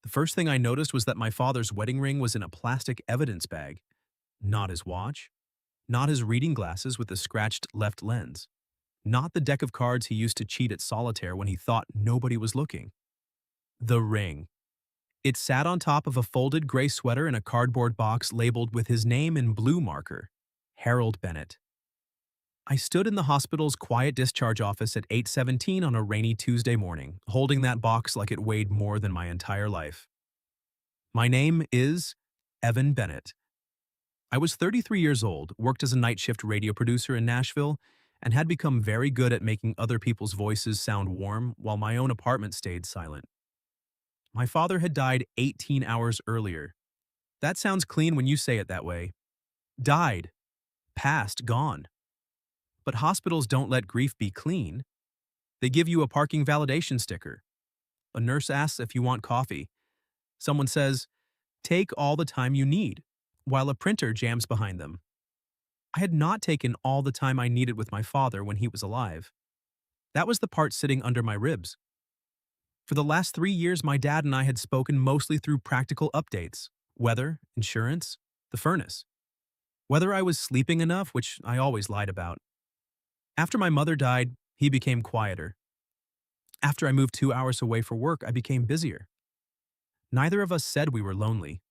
The first thing I noticed was that my father's wedding ring was in a plastic evidence bag. Not his watch, not his reading glasses with the scratched left lens, not the deck of cards he used to cheat at solitaire when he thought nobody was looking. The ring. It sat on top of a folded gray sweater in a cardboard box labeled with his name in blue marker, Harold Bennett. I stood in the hospital's quiet discharge office at 8:17 on a rainy Tuesday morning, holding that box like it weighed more than my entire life. My name is Evan Bennett. I was 33 years old, worked as a night shift radio producer in Nashville, and had become very good at making other people's voices sound warm while my own apartment stayed silent. My father had died 18 hours earlier. That sounds clean when you say it that way. Died. Passed. Gone. But hospitals don't let grief be clean. They give you a parking validation sticker. A nurse asks if you want coffee. Someone says, "Take all the time you need," while a printer jams behind them. I had not taken all the time I needed with my father when he was alive. That was the part sitting under my ribs. For the last 3 years, my dad and I had spoken mostly through practical updates: weather, insurance, the furnace. Whether I was sleeping enough, which I always lied about. After my mother died, he became quieter. After I moved 2 hours away for work, I became busier. Neither of us said we were lonely.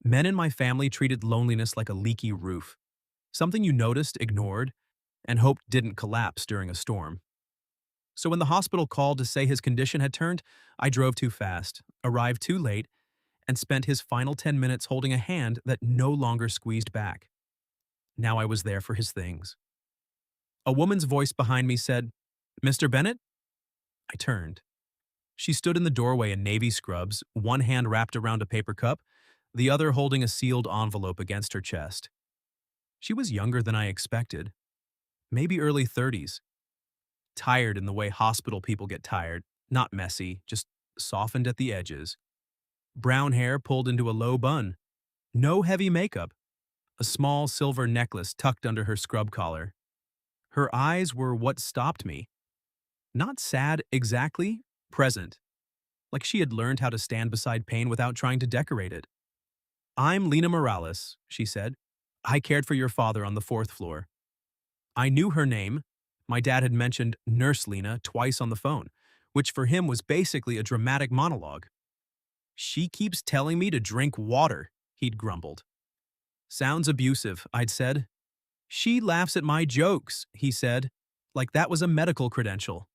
Men in my family treated loneliness like a leaky roof, something you noticed, ignored, and hoped didn't collapse during a storm. So when the hospital called to say his condition had turned, I drove too fast, arrived too late, and spent his final 10 minutes holding a hand that no longer squeezed back. Now I was there for his things. A woman's voice behind me said, "Mr. Bennett?" I turned. She stood in the doorway in navy scrubs, one hand wrapped around a paper cup, the other holding a sealed envelope against her chest. She was younger than I expected, maybe early 30s. Tired in the way hospital people get tired, not messy, just softened at the edges. Brown hair pulled into a low bun. No heavy makeup. A small silver necklace tucked under her scrub collar. Her eyes were what stopped me. Not sad exactly, present. Like she had learned how to stand beside pain without trying to decorate it. "I'm Lena Morales," she said. "I cared for your father on the fourth floor." I knew her name. My dad had mentioned Nurse Lena twice on the phone, which for him was basically a dramatic monologue. "She keeps telling me to drink water," he'd grumbled. "Sounds abusive," I'd said. "She laughs at my jokes," he said, like that was a medical credential.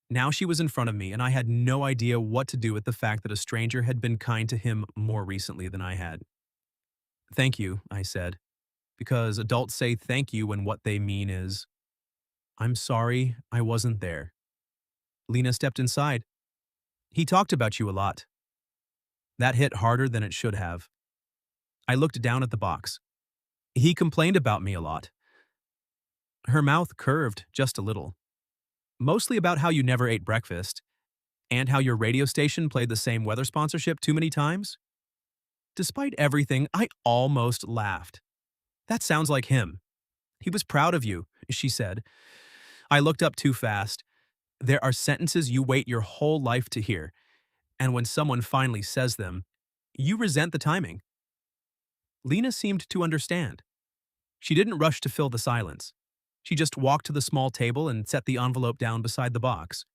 Now she was in front of me, and I had no idea what to do with the fact that a stranger had been kind to him more recently than I had. "Thank you," I said, because adults say thank you when what they mean is, "I'm sorry, I wasn't there." Lena stepped inside. "He talked about you a lot." That hit harder than it should have. I looked down at the box. "He complained about me a lot." Her mouth curved just a little. "Mostly about how you never ate breakfast, and how your radio station played the same weather sponsorship too many times." Despite everything, I almost laughed. "That sounds like him. He was proud of you," she said. I looked up too fast. There are sentences you wait your whole life to hear, and when someone finally says them, you resent the timing. Lena seemed to understand. She didn't rush to fill the silence. She just walked to the small table and set the envelope down beside the box.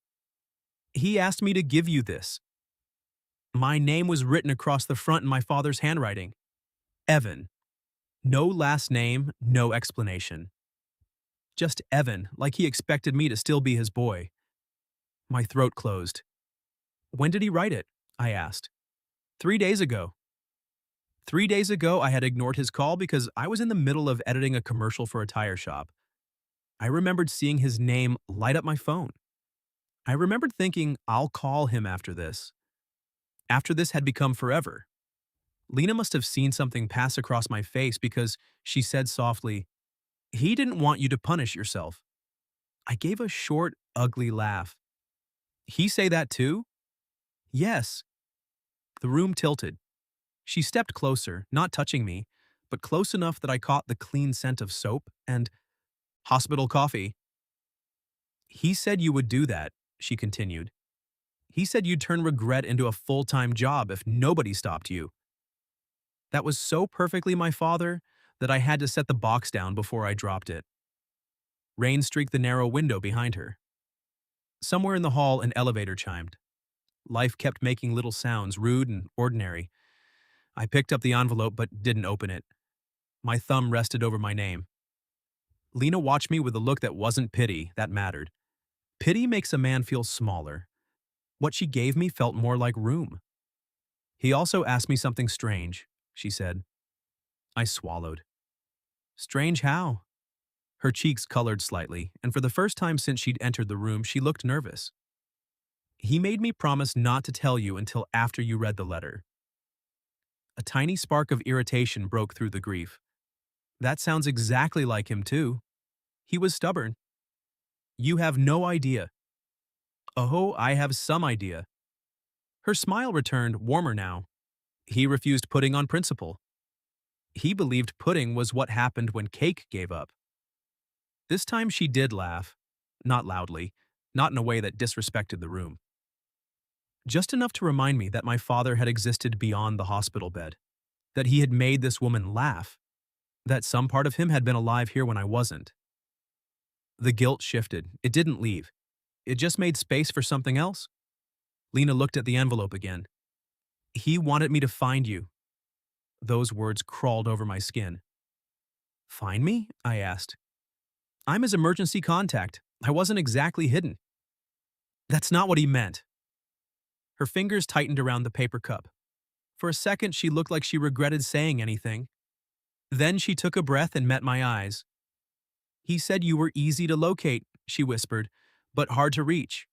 "He asked me to give you this." My name was written across the front in my father's handwriting. Evan. No last name, no explanation. Just Evan, like he expected me to still be his boy. My throat closed. "When did he write it?" I asked. 3 days ago." 3 days ago, I had ignored his call because I was in the middle of editing a commercial for a tire shop. I remembered seeing his name light up my phone. I remembered thinking, I'll call him after this. After this had become forever. Lena must have seen something pass across my face because she said softly, "He didn't want you to punish yourself." I gave a short, ugly laugh. "He say that too?" "Yes." The room tilted. She stepped closer, not touching me, but close enough that I caught the clean scent of soap and hospital coffee. "He said you would do that," she continued. He said you'd turn regret into a full-time job if nobody stopped you. That was so perfectly my father that I had to set the box down before I dropped it. Rain streaked the narrow window behind her. Somewhere in the hall, an elevator chimed. Life kept making little sounds, rude and ordinary. I picked up the envelope but didn't open it. My thumb rested over my name. Lena watched me with a look that wasn't pity, that mattered. Pity makes a man feel smaller. What she gave me felt more like room. He also asked me something strange, she said. I swallowed. Strange how? Her cheeks colored slightly, and for the first time since she'd entered the room, she looked nervous. He made me promise not to tell you until after you read the letter. A tiny spark of irritation broke through the grief. That sounds exactly like him, too. He was stubborn. You have no idea. Oh, I have some idea. Her smile returned, warmer now. He refused pudding on principle. He believed pudding was what happened when cake gave up. This time she did laugh. Not loudly, not in a way that disrespected the room. Just enough to remind me that my father had existed beyond the hospital bed, that he had made this woman laugh, that some part of him had been alive here when I wasn't. The guilt shifted. It didn't leave. It just made space for something else. Lena looked at the envelope again. He wanted me to find you. Those words crawled over my skin. Find me? I asked. I'm his emergency contact. I wasn't exactly hidden. That's not what he meant. Her fingers tightened around the paper cup. For a second, she looked like she regretted saying anything. Then she took a breath and met my eyes. He said you were easy to locate, she whispered, but hard to reach.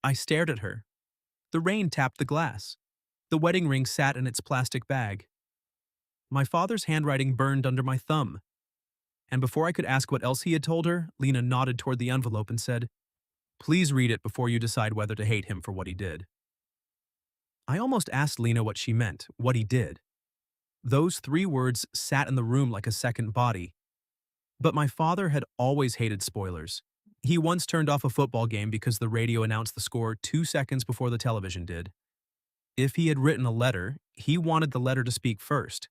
I stared at her. The rain tapped the glass. The wedding ring sat in its plastic bag. My father's handwriting burned under my thumb. And before I could ask what else he had told her, Lena nodded toward the envelope and said, Please read it before you decide whether to hate him for what he did. I almost asked Lena what she meant, what he did. Those 3 words sat in the room like a second body. But my father had always hated spoilers. He once turned off a football game because the radio announced the score 2 seconds before the television did. If he had written a letter, he wanted the letter to speak first.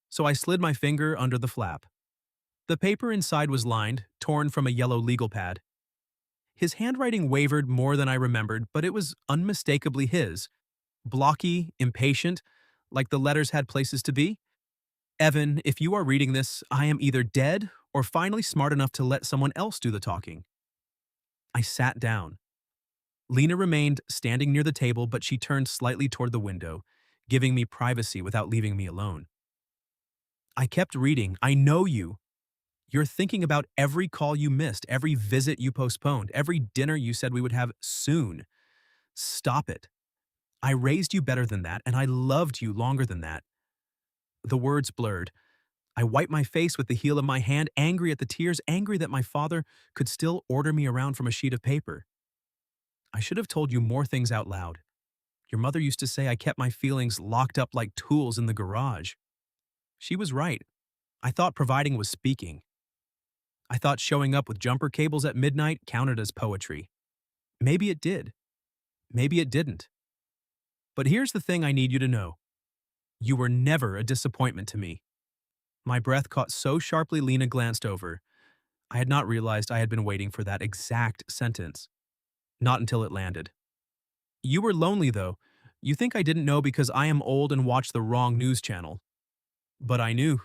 So I slid my finger under the flap. The paper inside was lined, torn from a yellow legal pad. His handwriting wavered more than I remembered, but it was unmistakably his. Blocky, impatient, like the letters had places to be. Evan, if you are reading this, I am either dead or finally smart enough to let someone else do the talking. I sat down. Lena remained standing near the table, but she turned slightly toward the window, giving me privacy without leaving me alone. I kept reading. I know you. You're thinking about every call you missed, every visit you postponed, every dinner you said we would have soon. Stop it. I raised you better than that, and I loved you longer than that. The words blurred. I wiped my face with the heel of my hand, angry at the tears, angry that my father could still order me around from a sheet of paper. I should have told you more things out loud. Your mother used to say I kept my feelings locked up like tools in the garage. She was right. I thought providing was speaking. I thought showing up with jumper cables at midnight counted as poetry. Maybe it did. Maybe it didn't. But here's the thing I need you to know. You were never a disappointment to me. My breath caught so sharply Lena glanced over. I had not realized I had been waiting for that exact sentence. Not until it landed. You were lonely, though. You think I didn't know because I am old and watch the wrong news channel. But I knew.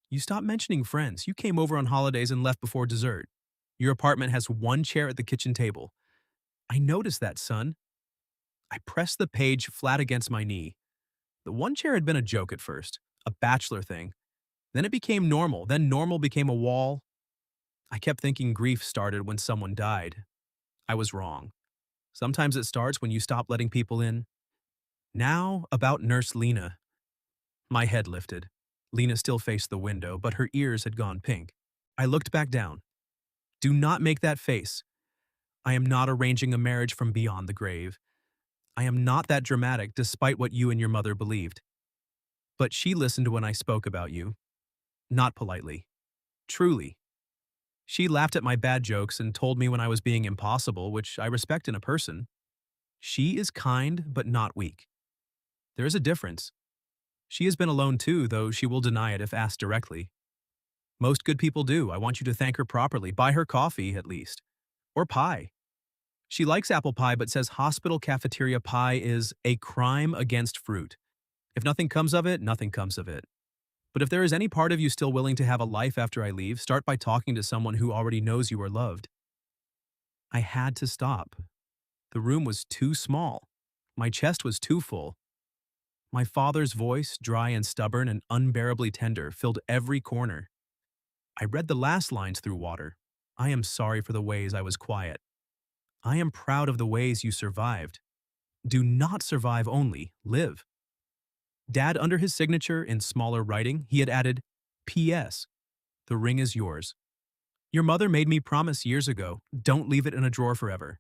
You stopped mentioning friends. You came over on holidays and left before dessert. Your apartment has 1 chair at the kitchen table. I noticed that, son. I pressed the page flat against my knee. The 1 chair had been a joke at first, a bachelor thing. Then it became normal. Then normal became a wall. I kept thinking grief started when someone died. I was wrong. Sometimes it starts when you stop letting people in. Now, about Nurse Lena. My head lifted. Lena still faced the window, but her ears had gone pink. I looked back down. Do not make that face. I am not arranging a marriage from beyond the grave. I am not that dramatic, despite what you and your mother believed. But she listened when I spoke about you. Not politely. Truly. She laughed at my bad jokes and told me when I was being impossible, which I respect in a person. She is kind, but not weak. There is a difference. She has been alone too, though she will deny it if asked directly. Most good people do. I want you to thank her properly. Buy her coffee, at least. Or pie. She likes apple pie, but says hospital cafeteria pie is a crime against fruit. If nothing comes of it, nothing comes of it. But if there is any part of you still willing to have a life after I leave, start by talking to someone who already knows you are loved. I had to stop. The room was too small. My chest was too full. My father's voice, dry and stubborn and unbearably tender, filled every corner. I read the last lines through water. I am sorry for the ways I was quiet. I am proud of the ways you survived. Do not survive only, live. Dad, under his signature in smaller writing, he had added, P.S. The ring is yours. Your mother made me promise years ago, don't leave it in a drawer forever.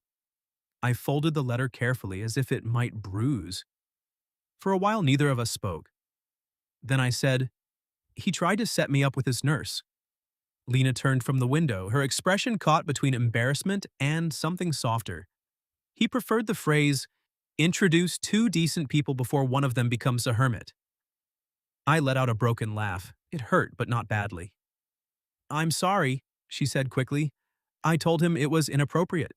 I folded the letter carefully as if it might bruise. For a while, neither of us spoke. Then I said, he tried to set me up with his nurse. Lena turned from the window, her expression caught between embarrassment and something softer. He preferred the phrase, introduce two decent people before one of them becomes a hermit. I let out a broken laugh. It hurt, but not badly. I'm sorry, she said quickly. I told him it was inappropriate.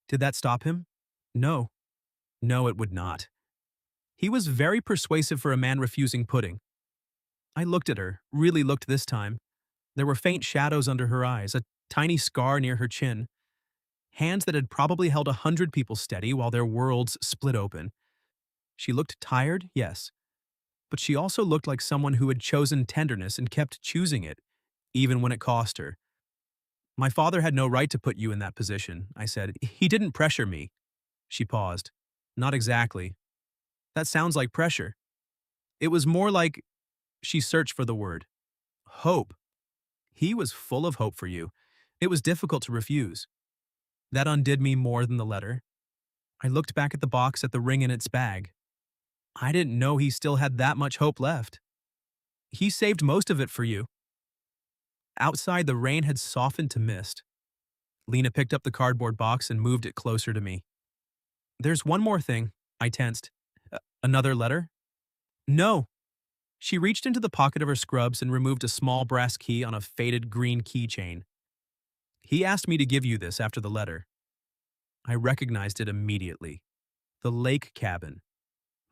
Did that stop him? No. No, it would not. He was very persuasive for a man refusing pudding. I looked at her, really looked this time. There were faint shadows under her eyes, a tiny scar near her chin. Hands that had probably held 100 people steady while their worlds split open. She looked tired, yes, but she also looked like someone who had chosen tenderness and kept choosing it, even when it cost her. My father had no right to put you in that position, I said. He didn't pressure me. She paused. Not exactly. That sounds like pressure. It was more like, she searched for the word. Hope. He was full of hope for you. It was difficult to refuse. That undid me more than the letter. I looked back at the box at the ring in its bag. I didn't know he still had that much hope left. He saved most of it for you. Outside, the rain had softened to mist. Lena picked up the cardboard box and moved it closer to me. There's one more thing, I tensed. Another letter? No. She reached into the pocket of her scrubs and removed a small brass key on a faded green keychain. He asked me to give you this after the letter. I recognized it immediately. The lake cabin.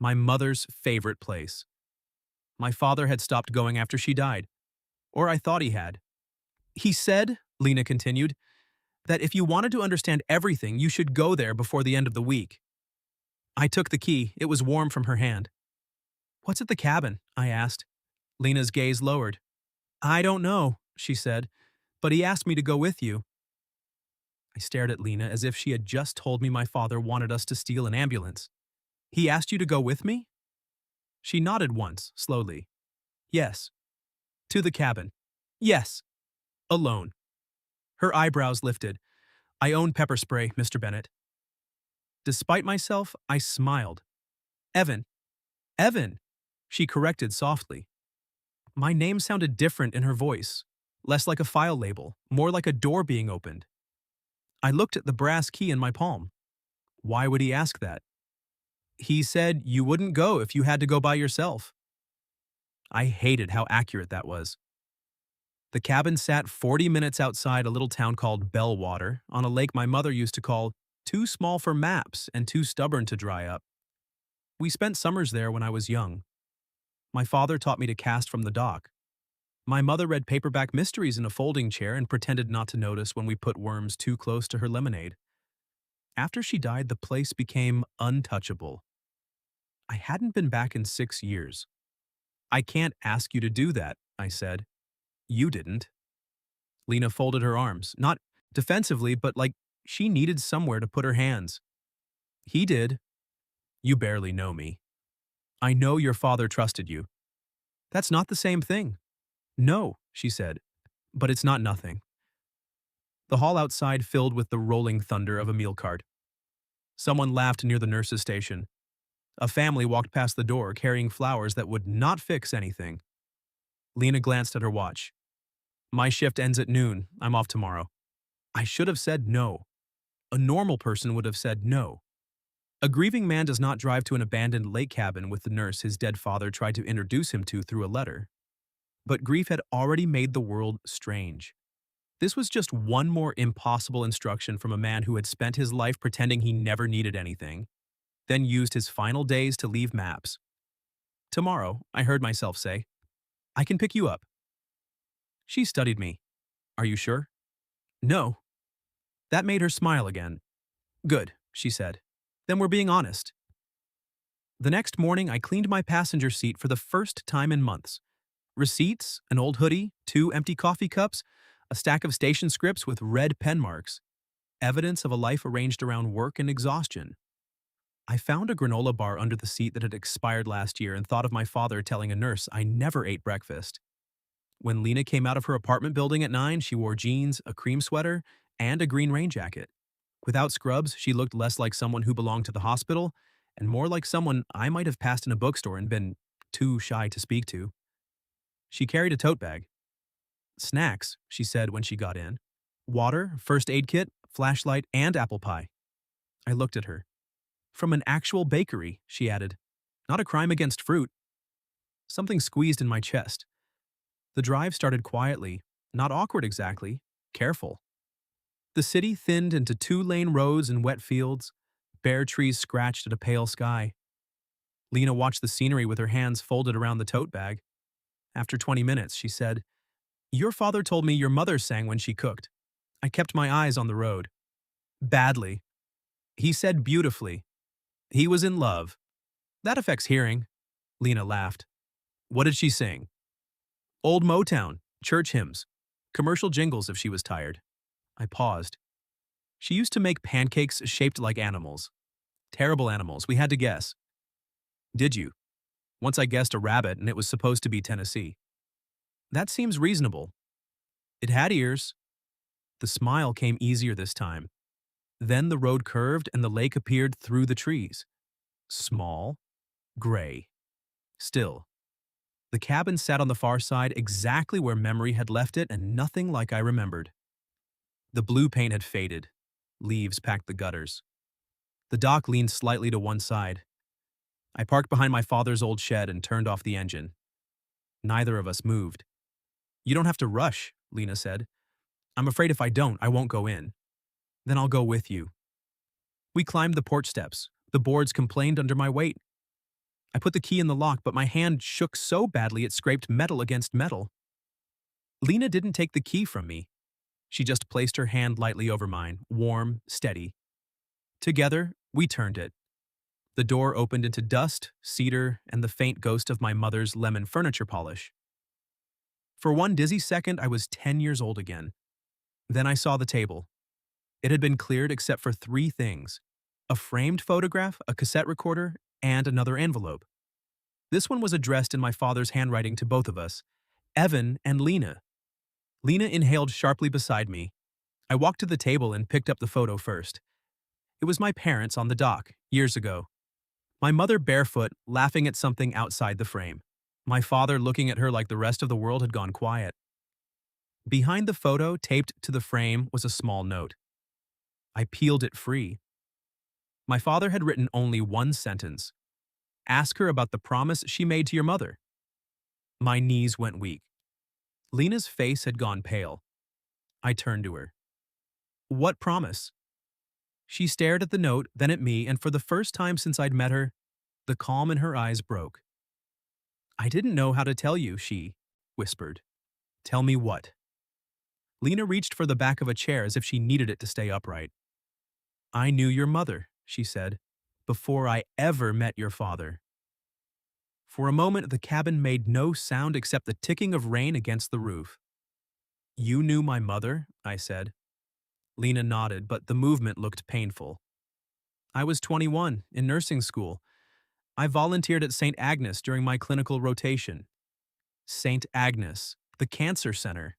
My mother's favorite place. My father had stopped going after she died. Or I thought he had. He said, Lena continued, that if you wanted to understand everything, you should go there before the end of the week. I took the key. It was warm from her hand. What's at the cabin? I asked. Lena's gaze lowered. I don't know, she said, but he asked me to go with you. I stared at Lena as if she had just told me my father wanted us to steal an ambulance. He asked you to go with me? She nodded once, slowly. Yes. To the cabin. Yes. Alone. Her eyebrows lifted. I own pepper spray, Mr. Bennett. Despite myself, I smiled. Evan. Evan, she corrected softly. My name sounded different in her voice, less like a file label, more like a door being opened. I looked at the brass key in my palm. Why would he ask that? He said you wouldn't go if you had to go by yourself. I hated how accurate that was. The cabin sat 40 minutes outside a little town called Bellwater on a lake my mother used to call too small for maps and too stubborn to dry up. We spent summers there when I was young. My father taught me to cast from the dock. My mother read paperback mysteries in a folding chair and pretended not to notice when we put worms too close to her lemonade. After she died, the place became untouchable. I hadn't been back in 6 years. I can't ask you to do that, I said. You didn't. Lena folded her arms, not defensively, but like she needed somewhere to put her hands. He did. You barely know me. I know your father trusted you. That's not the same thing. No, she said, but it's not nothing. The hall outside filled with the rolling thunder of a meal cart. Someone laughed near the nurse's station. A family walked past the door carrying flowers that would not fix anything. Lena glanced at her watch. My shift ends at noon. I'm off tomorrow. I should have said no. A normal person would have said no. A grieving man does not drive to an abandoned lake cabin with the nurse his dead father tried to introduce him to through a letter. But grief had already made the world strange. This was just one more impossible instruction from a man who had spent his life pretending he never needed anything, then used his final days to leave maps. Tomorrow, I heard myself say, I can pick you up. She studied me. Are you sure? No. That made her smile again. Good, she said. Then we're being honest. The next morning, I cleaned my passenger seat for the first time in months. Receipts, an old hoodie, 2 empty coffee cups, a stack of station scripts with red pen marks. Evidence of a life arranged around work and exhaustion. I found a granola bar under the seat that had expired last year and thought of my father telling a nurse I never ate breakfast. When Lena came out of her apartment building at 9, she wore jeans, a cream sweater, and a green rain jacket. Without scrubs, she looked less like someone who belonged to the hospital and more like someone I might have passed in a bookstore and been too shy to speak to. She carried a tote bag. Snacks, she said when she got in. Water, first aid kit, flashlight, and apple pie. I looked at her. From an actual bakery, she added. Not a crime against fruit. Something squeezed in my chest. The drive started quietly, not awkward exactly, careful. The city thinned into 2-lane roads and wet fields, bare trees scratched at a pale sky. Lena watched the scenery with her hands folded around the tote bag. After 20 minutes, she said, Your father told me your mother sang when she cooked. I kept my eyes on the road. Badly. He said beautifully. He was in love. That affects hearing. Lena laughed. What did she sing? Old Motown, church hymns, commercial jingles if she was tired. I paused. She used to make pancakes shaped like animals. Terrible animals, we had to guess. Did you? Once I guessed a rabbit and it was supposed to be Tennessee. That seems reasonable. It had ears. The smile came easier this time. Then the road curved and the lake appeared through the trees. Small, gray, still. The cabin sat on the far side exactly where memory had left it and nothing like I remembered. The blue paint had faded. Leaves packed the gutters. The dock leaned slightly to one side. I parked behind my father's old shed and turned off the engine. Neither of us moved. You don't have to rush, Lena said. I'm afraid if I don't, I won't go in. Then I'll go with you. We climbed the porch steps. The boards complained under my weight. I put the key in the lock, but my hand shook so badly it scraped metal against metal. Lena didn't take the key from me. She just placed her hand lightly over mine, warm, steady. Together, we turned it. The door opened into dust, cedar, and the faint ghost of my mother's lemon furniture polish. For one dizzy second, I was 10 years old again. Then I saw the table. It had been cleared except for 3 things: a framed photograph, a cassette recorder, and another envelope. This one was addressed in my father's handwriting to both of us, Evan and Lena. Lena inhaled sharply beside me. I walked to the table and picked up the photo first. It was my parents on the dock, years ago. My mother barefoot, laughing at something outside the frame. My father looking at her like the rest of the world had gone quiet. Behind the photo, taped to the frame, was a small note. I peeled it free. My father had written only one sentence. Ask her about the promise she made to your mother. My knees went weak. Lena's face had gone pale. I turned to her. What promise? She stared at the note, then at me, and for the first time since I'd met her, the calm in her eyes broke. I didn't know how to tell you, she whispered. Tell me what? Lena reached for the back of a chair as if she needed it to stay upright. I knew your mother, she said, before I ever met your father. For a moment, the cabin made no sound except the ticking of rain against the roof. You knew my mother? I said. Lena nodded, but the movement looked painful. I was 21, in nursing school. I volunteered at St. Agnes during my clinical rotation. St. Agnes, the cancer center.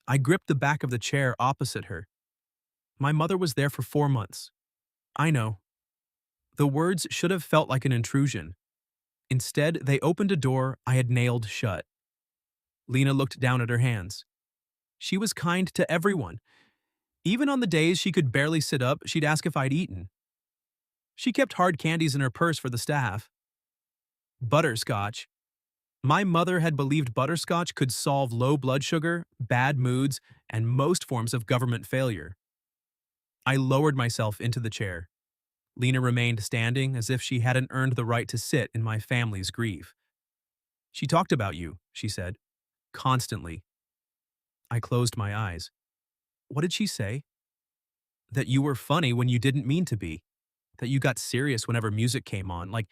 I gripped the back of the chair opposite her. My mother was there for 4 months. I know. The words should have felt like an intrusion. Instead, they opened a door I had nailed shut. Lena looked down at her hands. She was kind to everyone. Even on the days she could barely sit up, she'd ask if I'd eaten. She kept hard candies in her purse for the staff. Butterscotch. My mother had believed butterscotch could solve low blood sugar, bad moods, and most forms of government failure. I lowered myself into the chair. Lena remained standing as if she hadn't earned the right to sit in my family's grief. She talked about you, she said, constantly. I closed my eyes. What did she say? That you were funny when you didn't mean to be. That you got serious whenever music came on, like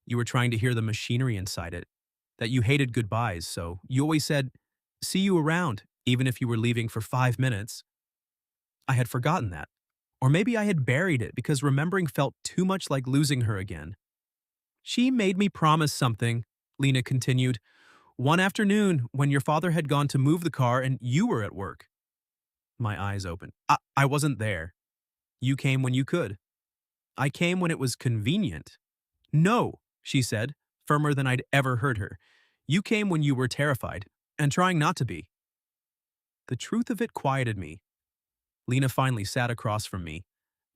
you were trying to hear the machinery inside it. That you hated goodbyes, so you always said, see you around, even if you were leaving for 5 minutes. I had forgotten that. Or maybe I had buried it because remembering felt too much like losing her again. She made me promise something, Lena continued, one afternoon when your father had gone to move the car and you were at work. My eyes opened. I wasn't there. You came when you could. I came when it was convenient. No, she said, firmer than I'd ever heard her. You came when you were terrified, and trying not to be. The truth of it quieted me. Lena finally sat across from me.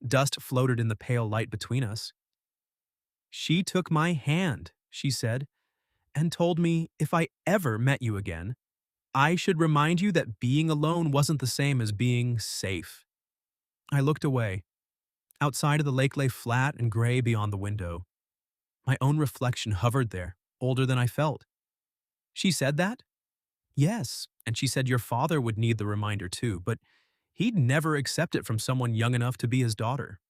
Dust floated in the pale light between us. She took my hand, she said, and told me if I ever met you again, I should remind you that being alone wasn't the same as being safe. I looked away. Outside of the lake lay flat and gray beyond the window. My own reflection hovered there, older than I felt. She said that? Yes, and she said your father would need the reminder too, but he'd never accept it from someone young enough to be his daughter.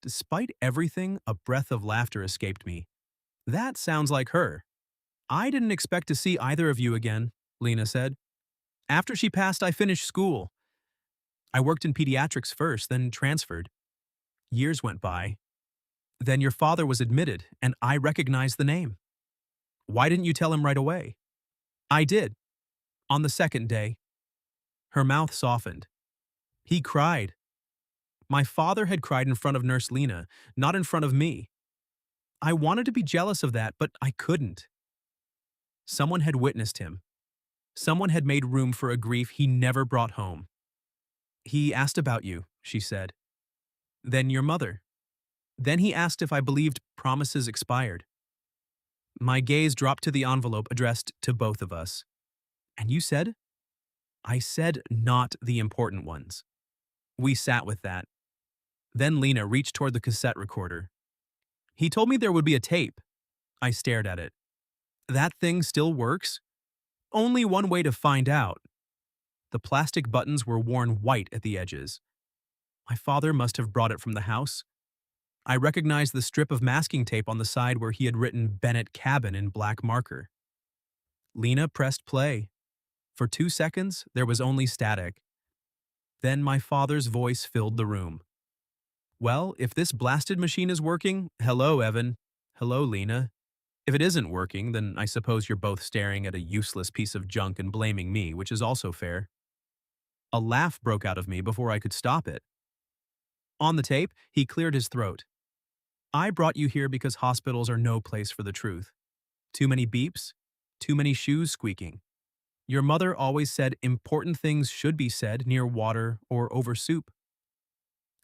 Despite everything, a breath of laughter escaped me. That sounds like her. I didn't expect to see either of you again, Lena said. After she passed, I finished school. I worked in pediatrics first, then transferred. Years went by. Then your father was admitted, and I recognized the name. Why didn't you tell him right away? I did. On the second day. Her mouth softened. He cried. My father had cried in front of Nurse Lena, not in front of me. I wanted to be jealous of that, but I couldn't. Someone had witnessed him. Someone had made room for a grief he never brought home. He asked about you, she said. Then your mother. Then he asked if I believed promises expired. My gaze dropped to the envelope addressed to both of us. And you said? I said not the important ones. We sat with that. Then Lena reached toward the cassette recorder. He told me there would be a tape. I stared at it. That thing still works? Only one way to find out. The plastic buttons were worn white at the edges. My father must have brought it from the house. I recognized the strip of masking tape on the side where he had written Bennett Cabin in black marker. Lena pressed play. For 2 seconds, there was only static. Then my father's voice filled the room. Well, if this blasted machine is working, hello, Evan. Hello, Lena. If it isn't working, then I suppose you're both staring at a useless piece of junk and blaming me, which is also fair. A laugh broke out of me before I could stop it. On the tape, he cleared his throat. I brought you here because hospitals are no place for the truth. Too many beeps, too many shoes squeaking. Your mother always said important things should be said near water or over soup.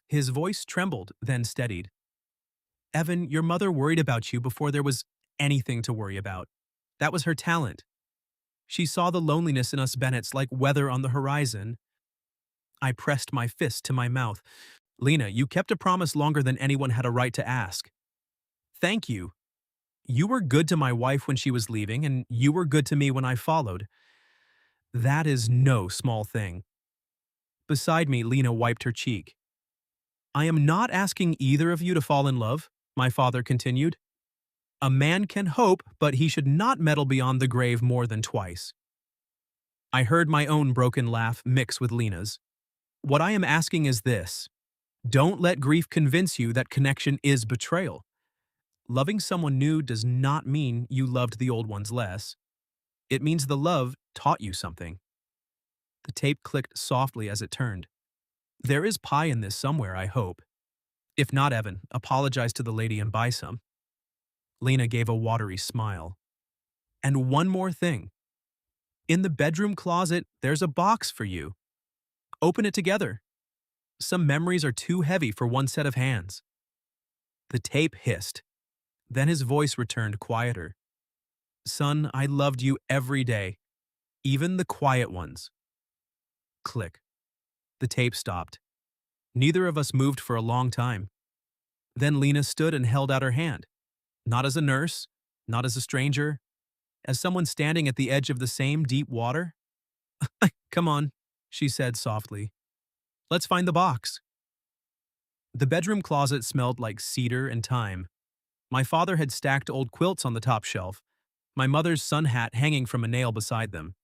His voice trembled, then steadied. Evan, your mother worried about you before there was anything to worry about. That was her talent. She saw the loneliness in us Bennetts like weather on the horizon. I pressed my fist to my mouth. Lena, you kept a promise longer than anyone had a right to ask. Thank you. You were good to my wife when she was leaving, and you were good to me when I followed. That is no small thing. Beside me, Lena wiped her cheek. I am not asking either of you to fall in love, my father continued. A man can hope, but he should not meddle beyond the grave more than twice. I heard my own broken laugh mix with Lena's. What I am asking is this. Don't let grief convince you that connection is betrayal. Loving someone new does not mean you loved the old ones less. It means the love taught you something. The tape clicked softly as it turned. There is pie in this somewhere, I hope. If not, Evan, apologize to the lady and buy some. Lena gave a watery smile. And one more thing. In the bedroom closet, there's a box for you. Open it together. Some memories are too heavy for one set of hands. The tape hissed. Then his voice returned quieter. Son, I loved you every day, even the quiet ones. Click. The tape stopped. Neither of us moved for a long time. Then Lena stood and held out her hand. Not as a nurse, not as a stranger, as someone standing at the edge of the same deep water. Come on, she said softly. Let's find the box. The bedroom closet smelled like cedar and thyme. My father had stacked old quilts on the top shelf, my mother's sun hat hanging from a nail beside them.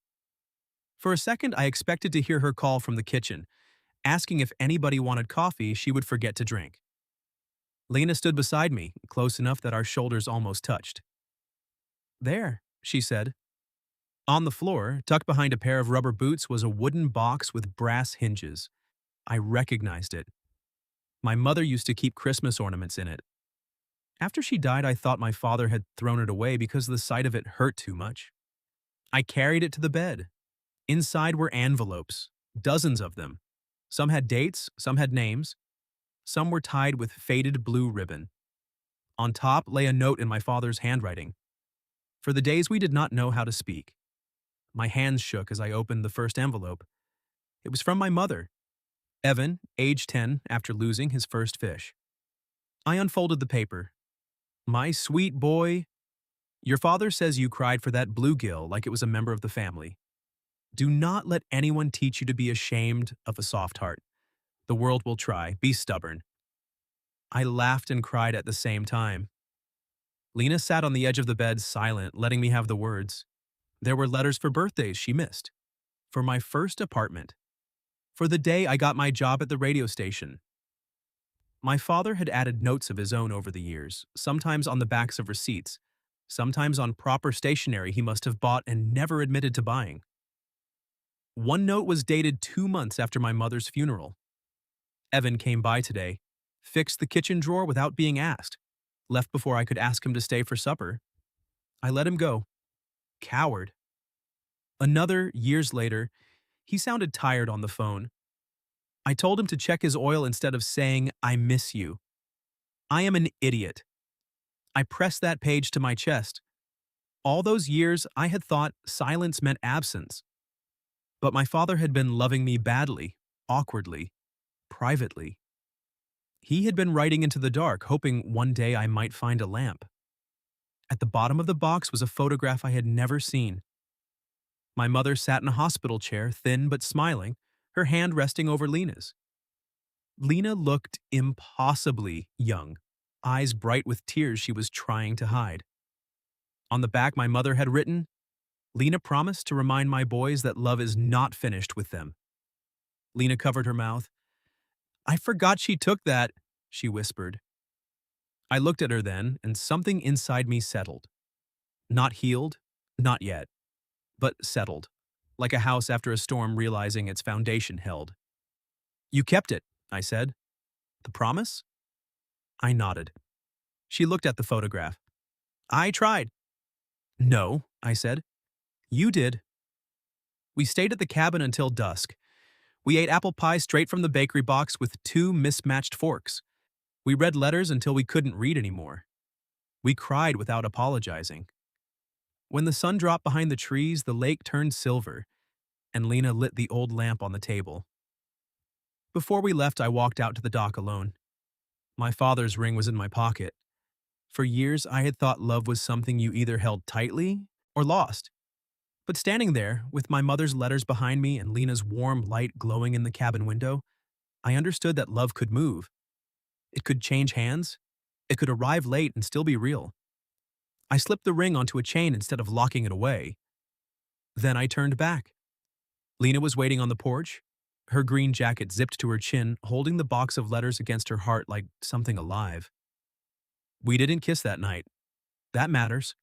For a second, I expected to hear her call from the kitchen, asking if anybody wanted coffee she would forget to drink. Lena stood beside me, close enough that our shoulders almost touched. There, she said. On the floor, tucked behind a pair of rubber boots, was a wooden box with brass hinges. I recognized it. My mother used to keep Christmas ornaments in it. After she died, I thought my father had thrown it away because the sight of it hurt too much. I carried it to the bed. Inside were envelopes, dozens of them. Some had dates, some had names. Some were tied with faded blue ribbon. On top lay a note in my father's handwriting. For the days we did not know how to speak. My hands shook as I opened the first envelope. It was from my mother. Evan, age 10, after losing his first fish. I unfolded the paper. My sweet boy, your father says you cried for that bluegill like it was a member of the family. Do not let anyone teach you to be ashamed of a soft heart. The world will try. Be stubborn. I laughed and cried at the same time. Lena sat on the edge of the bed, silent, letting me have the words. There were letters for birthdays she missed, for my first apartment, for the day I got my job at the radio station. My father had added notes of his own over the years, sometimes on the backs of receipts, sometimes on proper stationery he must have bought and never admitted to buying. One note was dated 2 months after my mother's funeral. Evan came by today, fixed the kitchen drawer without being asked, left before I could ask him to stay for supper. I let him go. Coward. Another, years later, he sounded tired on the phone. I told him to check his oil instead of saying, I miss you. I am an idiot. I pressed that page to my chest. All those years, I had thought silence meant absence. But my father had been loving me badly, awkwardly, privately. He had been writing into the dark, hoping one day I might find a lamp. At the bottom of the box was a photograph I had never seen. My mother sat in a hospital chair, thin but smiling, her hand resting over Lena's. Lena looked impossibly young, eyes bright with tears she was trying to hide. On the back, my mother had written, Lena promised to remind my boys that love is not finished with them. Lena covered her mouth. I forgot she took that, she whispered. I looked at her then, and something inside me settled. Not healed, not yet, but settled, like a house after a storm realizing its foundation held. You kept it, I said. The promise? I nodded. She looked at the photograph. I tried. No, I said. You did. We stayed at the cabin until dusk. We ate apple pie straight from the bakery box with 2 mismatched forks. We read letters until we couldn't read anymore. We cried without apologizing. When the sun dropped behind the trees, the lake turned silver, and Lena lit the old lamp on the table. Before we left, I walked out to the dock alone. My father's ring was in my pocket. For years, I had thought love was something you either held tightly or lost. But standing there, with my mother's letters behind me and Lena's warm light glowing in the cabin window, I understood that love could move. It could change hands. It could arrive late and still be real. I slipped the ring onto a chain instead of locking it away. Then I turned back. Lena was waiting on the porch, her green jacket zipped to her chin, holding the box of letters against her heart like something alive. We didn't kiss that night. That matters.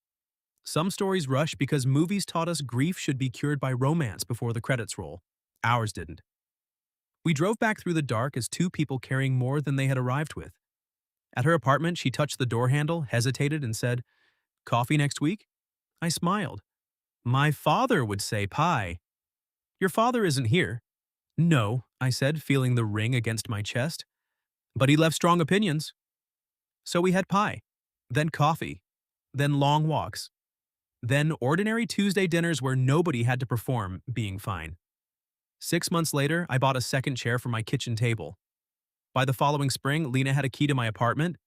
Some stories rush because movies taught us grief should be cured by romance before the credits roll. Ours didn't. We drove back through the dark as 2 people carrying more than they had arrived with. At her apartment, she touched the door handle, hesitated, and said, Coffee next week? I smiled. My father would say pie. Your father isn't here. No, I said, feeling the ring against my chest. But he left strong opinions. So we had pie, then coffee, then long walks, then ordinary Tuesday dinners where nobody had to perform being fine. 6 months later, I bought a second chair for my kitchen table. By the following spring, Lena had a key to my apartment,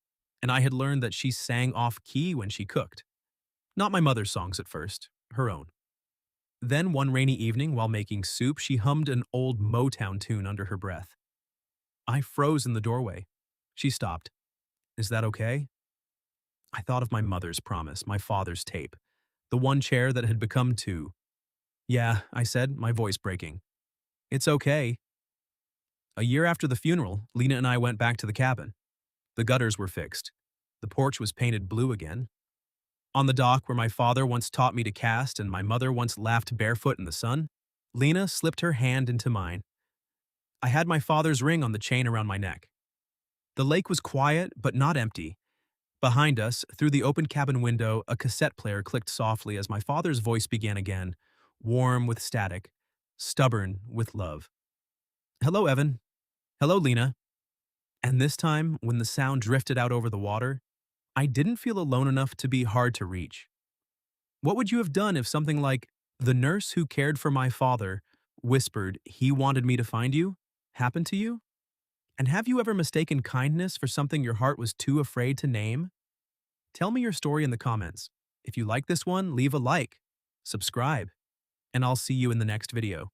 and I had learned that she sang off key when she cooked. Not my mother's songs at first, her own. Then one rainy evening, while making soup, she hummed an old Motown tune under her breath. I froze in the doorway. She stopped. Is that okay? I thought of my mother's promise, my father's tape, the one chair that had become two. Yeah, I said, my voice breaking. It's okay. A year after the funeral, Lena and I went back to the cabin. The gutters were fixed. The porch was painted blue again. On the dock where my father once taught me to cast and my mother once laughed barefoot in the sun, Lena slipped her hand into mine. I had my father's ring on the chain around my neck. The lake was quiet, but not empty. Behind us, through the open cabin window, a cassette player clicked softly as my father's voice began again, warm with static, stubborn with love. Hello, Evan. Hello, Lena. And this time, when the sound drifted out over the water, I didn't feel alone enough to be hard to reach. What would you have done if something like, "The nurse who cared for my father whispered he wanted me to find you," happened to you? And have you ever mistaken kindness for something your heart was too afraid to name? Tell me your story in the comments. If you like this one, leave a like, subscribe, and I'll see you in the next video.